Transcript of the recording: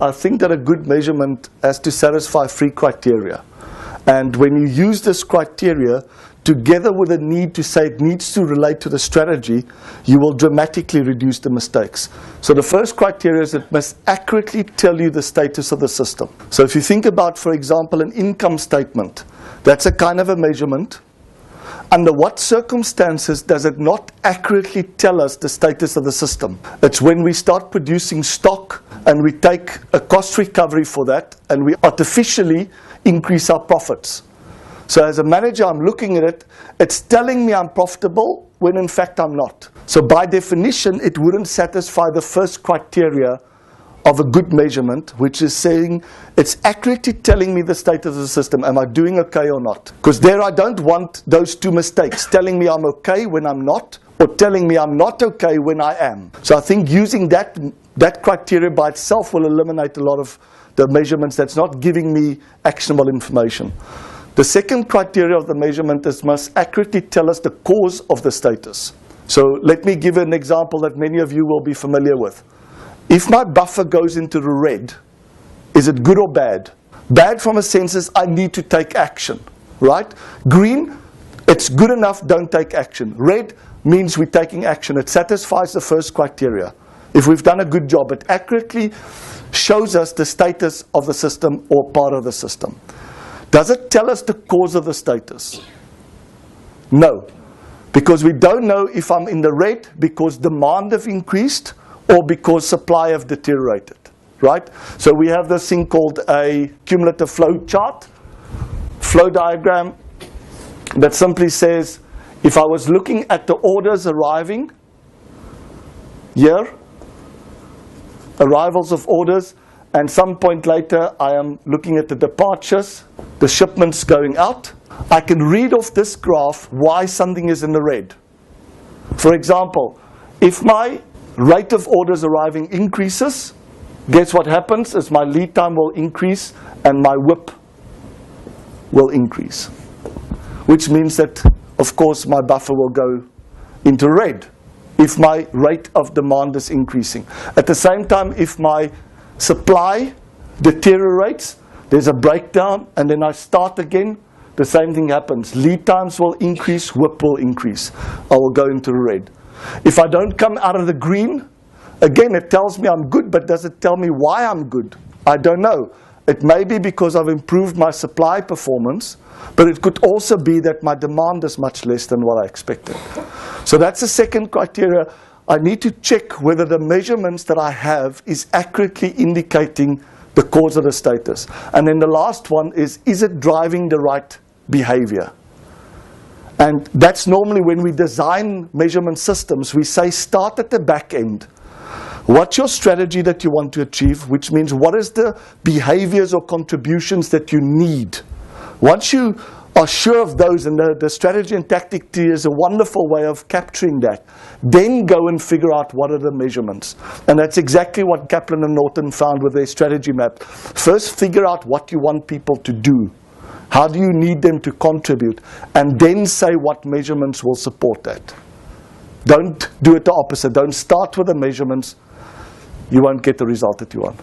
I think that a good measurement has to satisfy 3 criteria. And when you use this criteria, together with a need to say it needs to relate to the strategy, you will dramatically reduce the mistakes. So the first criteria is it must accurately tell you the status of the system. So if you think about, for example, an income statement, that's a kind of a measurement. Under what circumstances does it not accurately tell us the status of the system? It's when we start producing stock and we take a cost recovery for that and we artificially increase our profits. So as a manager, I'm looking at it, it's telling me I'm profitable when in fact I'm not. So by definition, it wouldn't satisfy the first criteria of a good measurement, which is saying it's accurately telling me the status of the system. Am I doing okay or not? Because there I don't want those 2 mistakes, telling me I'm okay when I'm not, or telling me I'm not okay when I am. So I think using that criteria by itself will eliminate a lot of the measurements that's not giving me actionable information. The second criteria of the measurement is must accurately tell us the cause of the status. So let me give an example that many of you will be familiar with. If my buffer goes into the red, is it good or bad? Bad from a sense is I need to take action, right? Green, it's good enough, don't take action. Red means we're taking action. It satisfies the first criteria. If we've done a good job, it accurately shows us the status of the system or part of the system. Does it tell us the cause of the status? No, because we don't know if I'm in the red because demand have increased or because supply have deteriorated, right? So we have this thing called a cumulative flow chart, flow diagram, that simply says, if I was looking at the orders arriving here, arrivals of orders, and some point later I am looking at the departures, the shipments going out, I can read off this graph why something is in the red. For example, if my rate of orders arriving increases, guess what happens is my lead time will increase and my WIP will increase. Which means that, of course, my buffer will go into red if my rate of demand is increasing. At the same time, if my supply deteriorates, there's a breakdown, and then I start again, the same thing happens. Lead times will increase, WIP will increase. I will go into red. If I don't come out of the green, again, it tells me I'm good, but does it tell me why I'm good? I don't know. It may be because I've improved my supply performance, but it could also be that my demand is much less than what I expected. So that's the second criteria. I need to check whether the measurements that I have is accurately indicating the cause of the status. And then the last one is it driving the right behavior? And that's normally when we design measurement systems, we say start at the back end. What's your strategy that you want to achieve? Which means what is the behaviors or contributions that you need? Once you are sure of those, and the strategy and tactic tree is a wonderful way of capturing that, then go and figure out what are the measurements. And that's exactly what Kaplan and Norton found with their strategy map. First, figure out what you want people to do. How do you need them to contribute? And then say what measurements will support that. Don't do it the opposite. Don't start with the measurements. You won't get the result that you want.